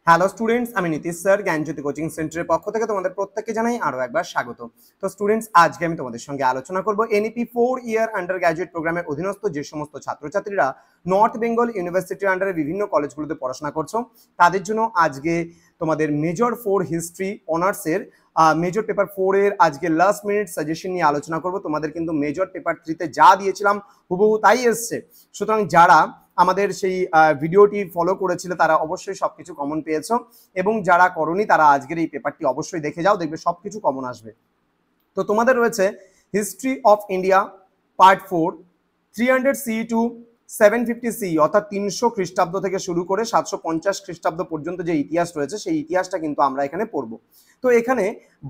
Hello students, আমি Nitish sir জ্ঞানজ্যোতি coaching সেন্টারের পক্ষ থেকে তোমাদের প্রত্যেককে জানাই আরো একবার স্বাগত। তো স্টুডেন্টস, আজকে আমি তোমাদের সঙ্গে আলোচনা করব এনইপি 4 ইয়ার আন্ডার গ্র্যাজুয়েট প্রোগ্রামের অধীনস্থ যে সমস্ত ছাত্রছাত্রীরা নর্থ বেঙ্গল ইউনিভার্সিটির আন্ডারে বিভিন্ন কলেজগুলোতে পড়াশোনা করছো তাদের জন্য আজকে তোমাদের মেজর 4 হিস্ট্রি অনার্সের মেজর পেপার 4 এর আজকে লাস্ট মিনিট সাজেশন নিয়ে আলোচনা করব। তোমাদের কিন্তু মেজর পেপার 3 তে যা দিয়েছিলাম হুবহু তাই এসছে, সুতরাং যারা আমাদের সেই ভিডিওটি ফলো করেছিল তারা অবশ্যই সবকিছু কমন পেয়েছো, এবং যারা করনি তারা আজকের এই পেপারটি অবশ্যই দেখে যাও, দেখবে সবকিছু কমন আসবে। তো তোমাদের রয়েছে history of India part 4 300 CE to 750 CE, অর্থাৎ 300 খ্রিস্টাব্দ থেকে শুরু করে 750 খ্রিস্টাব্দ পর্যন্ত যে ইতিহাস রয়েছে সেই ইতিহাসটা কিন্তু আমরা এখানে পড়বো। তো এখানে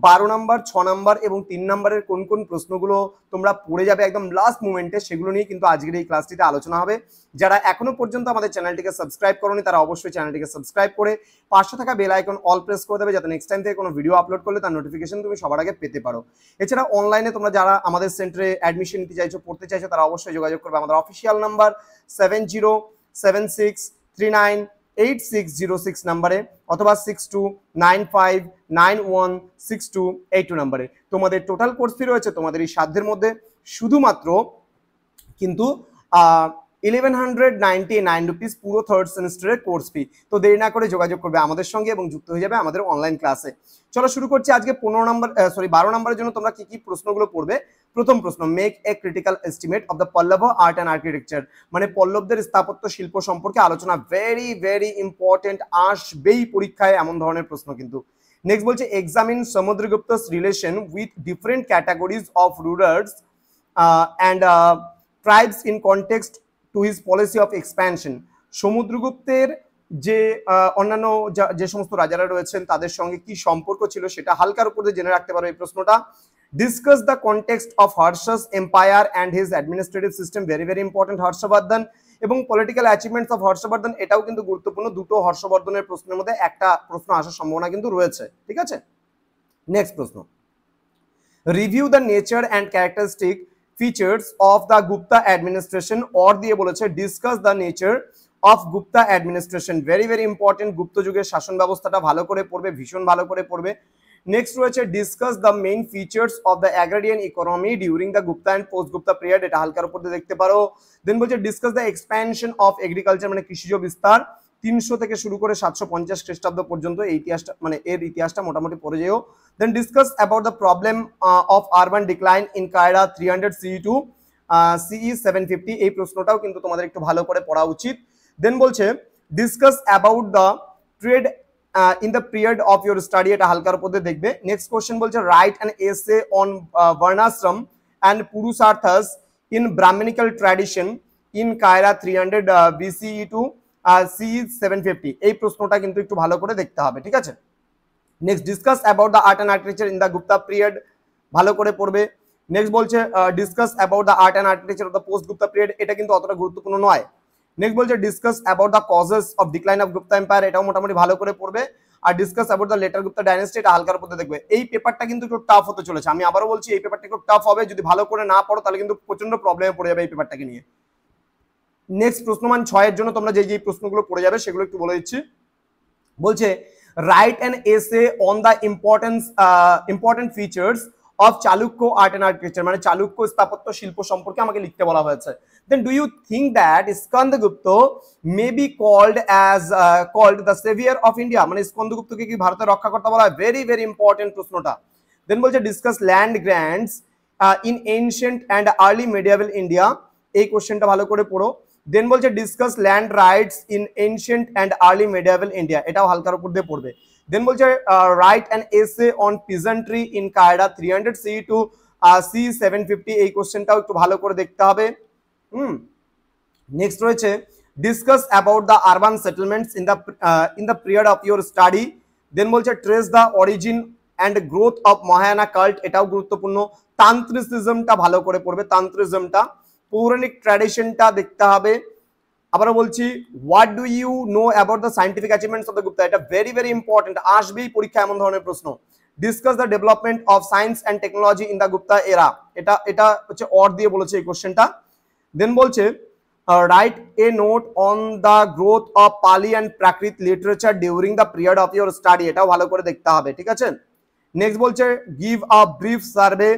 12 নম্বর, 6 নম্বর এবং 3 নম্বরের কোন কোন প্রশ্নগুলো তোমরা পড়ে যাবে একদম লাস্ট মোমেন্টে, সেগুলো নিয়ে কিন্তু আজকের এই ক্লাসটিতে আলোচনা হবে। যারা এখনো পর্যন্ত আমাদের চ্যানেলটিকে সাবস্ক্রাইব করোনি তারা অবশ্যই চ্যানেলটিকে সাবস্ক্রাইব করে পাশে থাকা বেল আইকন অল প্রেস করে দেবে, যাতে নেক্সট টাইম থেকে কোনো ভিডিও আপলোড করলে তার নোটিফিকেশন তুমি সবার আগে পেতে পারো। এছাড়া অনলাইনে তোমরা যারা আমাদের সেন্টারে অ্যাডমিশন নিতে চাইছো, পড়তে চাইছো, তারা অবশ্যই যোগাযোগ করবে আমাদের অফিসিয়াল নাম্বার 7076398606 নাম্বারে অথবা 6295916282 নাম্বারে। তোমাদের টোটাল কোর্স ফি রয়েছে তোমাদের এই সাধ্যের মধ্যে শুধুমাত্র কিন্তু 1199 রুপিস পুরো থার্ড সেমিস্টারের কোর্স ফি। তো দেরি না করে যোগাযোগ করবে আমাদের সঙ্গে এবং যুক্ত হয়ে যাবে আমাদের অনলাইন ক্লাসে। চলো শুরু করছি। আজকে 12 নম্বরের জন্য তোমরা কি কি প্রশ্নগুলো পড়বে। প্রথম প্রশ্ন, make a critical estimate of the Pallava art and architecture, মানে পল্লবদের স্থাপত্য শিল্প সম্পর্কে আলোচনা। ভেরি ভেরি ইম্পর্টেন্ট, আসবেই পরীক্ষায় এমন ধরনের প্রশ্ন কিন্তু। নেক্সট বলছে examine Samudragupta's relation with different categories of rulers and tribes in context to his policy of expansion. সমুদ্রগুপ্তের যে অন্যান্য যে সমস্ত রাজারা রয়েছেন তাদের সঙ্গে কি সম্পর্ক ছিল সেটা হালকার উপরে জেনে রাখতে পারো এই প্রশ্নটা। Discuss the context of Harsha's empire and his administrative system, very very important. Harshavardhana এবং পলিটিক্যাল অ্যাচিভমেন্টস অফ হর্ষবর্ধন, এটাও কিন্তু গুরুত্বপূর্ণ। দুটো হর্ষবর্ধনের প্রশ্নের মধ্যে একটা প্রশ্ন আসার সম্ভাবনা কিন্তু রয়েছে, ঠিক আছে। নেক্সট প্রশ্ন, review the nature and characteristic features of the Gupta administration, or দিয়ে বলেছে discuss the nature of Gupta administration. Very very important, Gupta যুগের শাসন ব্যবস্থাটা ভালো করে পড়বে, ভীষণ ভালো করে পড়বে। নেক্সট রয়েছে discuss the main features of the agrarian economy during the Gupta and post Gupta period, এটা হালকার উপর দিয়ে দেখতে পারো। দেন বলছে discuss the expansion of agriculture, মানে কৃষিজ বিস্তার 300 থেকে শুরু করে 750 খ্রিস্টাব্দ পর্যন্ত এই ইতিহাসটা, মানে এর ইতিহাসটা মোটামুটি পড়ে যেও। Then discuss about the problem of urban decline in কায়রা 300 CE টু CE 750, এই প্রশ্নটাও কিন্তু তোমাদের একটু ভালো করে পড়া উচিত। দেন বলছে discuss about the trade in the period of your study, এটা হালকার উপর দিয়ে দেখবে। নেক্সট কোশ্চেন বলছে write an essay on varnashrama and purusharthas in Brahmanical tradition in কায়রা 300 BCE টু CE 750, এই প্রশ্নটা কিন্তু একটু ভালো করে দেখতে হবে, ঠিক আছে। Next discuss about the art and architecture in the Gupta period, ভালো করে পড়বে। নেক্সট বলছে discuss about the art and architecture of the post Gupta period, এটা কিন্তু অতটা গুরুত্বপূর্ণ নয়। নেক্সট বলছে discuss about the causes of decline of Gupta empire, এটাও মোটামুটি ভালো করে পড়বে। আর discuss about the later Gupta dynasty, এটা হালকার উপর দেখবে। এই পেপারটা কিন্তু একটু টাফ হতে চলেছে, আমি আবারও বলছি এই পেপারটা একটু টাফ হবে, যদি ভালো করে না পড়ো তাহলে কিন্তু প্রচন্ড প্রবলেমে পড়ে যাবে এই পেপারটাকে নিয়ে। নেক্সট প্রশ্নমান 6 এর জন্য তোমরা যে প্রশ্নগুলো পড়ে যাবে সেগুলো একটু বলে দিচ্ছি। বলছে write an essay on the important features of Chalukya art and architecture, মানে চালুক্য স্থাপত্য শিল্প সম্পর্কে আমাকে লিখতে বলা হয়েছে। Then do you think that Skandagupta may be called the saviour of India, মানে স্কন্দগুপ্তকে কি ভারতের রক্ষাকর্তা বলা হয়? ভেরি ভেরি ইম্পর্টেন্ট প্রশ্নটা। দেন বলছে discuss land grants in ancient and early medieval India, এই কোশ্চেনটা ভালো করে পড়ো। দেন বলছে discuss land rights in ancient and early medieval India, এটাও হালকার উপর দিয়ে পড়বে। দেন বলছে write an essay on peasantry in কায়রা 300 CE টু CE 750, এই কোশ্চেনটাও একটু ভালো করে দেখতে হবে। নেক্সট রয়েছে discuss about the urban settlements in the period of your study. Then বলছে trace the origin and growth of Mahayana cult, এটাও গুরুত্বপূর্ণ। তান্ত্রিসিজমটা ভালো করে পড়বে, তান্ত্রিজমটা। পৌরাণিক ট্র্যাডিশনটা দেখতে হবে। আবারও বলছি what do you know about the scientific achievements of the Gupta, এটা ভেরি ভেরি ইম্পর্টেন্ট, আসবেই পরীক্ষা এমন ধরনের প্রশ্ন। Discuss the development of science and technology in the Gupta era, এটা হচ্ছে অর দিয়ে বলেছে এই কোশ্চেনটা। দেন বলছে write a note on the growth of Pali and Prakrit literature during the period of your study, এটাও ভালো করে দেখতে হবে, ঠিক আছে। নেক্সট বলছে give a brief survey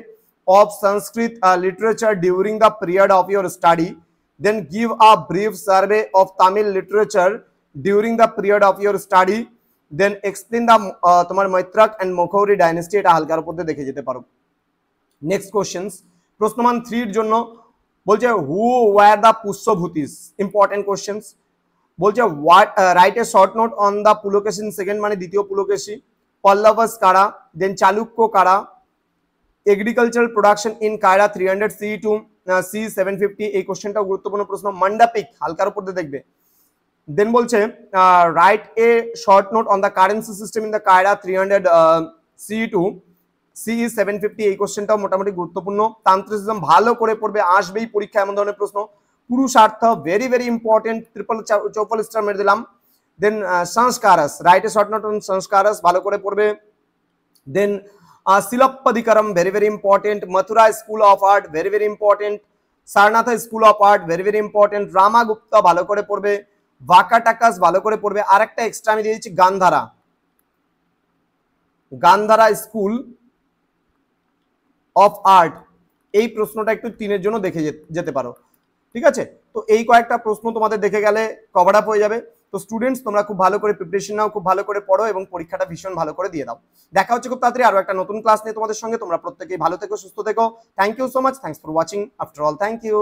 of Sanskrit literature during the period of your study, then give a brief survey of Tamil literature during the period of your study, then explain the তোমার Maitraka and Maurya dynasty, এটা হালকার উপর দিয়ে দেখে যেতে পারো। Next questions প্রশ্ন মান 3 এর জন্য বলছে who were the Pushyabhutis, important questions. বলছে what write a short note on the Pulakeshin second মানে দ্বিতীয় পুলকেশী, পল্লবস কারা, দেন চালুক্য কারা, এগ্রিকালচারাল প্রোডাকশন ইন কায়রা 300 CE টু CE 750, এই কোশ্চেনটাও গুরুত্বপূর্ণ প্রশ্ন। মান্ডাপিক হালকার উপর দিয়ে দেখবে। দেন বলছে write a short note on the currency system in the কায়রা 300 CE টু CE 750, এই কোশ্চেনটাও মোটামুটি গুরুত্বপূর্ণ। তান্ত্রিসিজম ভালো করে পড়বে, আসবেই পরীক্ষা এমন ধরনের প্রশ্ন। Purushartha very very important, triple star মেরে দিলাম। Then samskaras, write a short note on samskaras, ভালো করে পড়বে। Then Silappadikaram very very important, Mathura school of art very very important, Sarnath school of art very very important, Ramagupta ভালো করে পড়বে, ভাকাটাকাস ভালো করে পড়বে। আর একটা এক্সট্রা আমি দিয়ে দিচ্ছি Gandhara, Gandhara school of art, এই প্রশ্নটা একটু 3 এর জন্য দেখে যেতে পারো, ঠিক আছে। তো এই কয়েকটা প্রশ্ন তোমাদের দেখে গেলে কভার আপ হয়ে যাবে। তো স্টুডেন্টস তোমরা খুব ভালো করে প্রিপারেশন নাও, খুব ভালো করে পড়ো এবং পরীক্ষাটা ভীষণ ভালো করে দিয়ে দাও। দেখা হচ্ছে খুব তাড়াতাড়ি আরো একটা নতুন ক্লাস নিয়ে তোমাদের সঙ্গে। তোমরা প্রত্যেকেই ভালো থেকো, সুস্থ থেকো। Thank you so much, thanks for watching after all, thank you.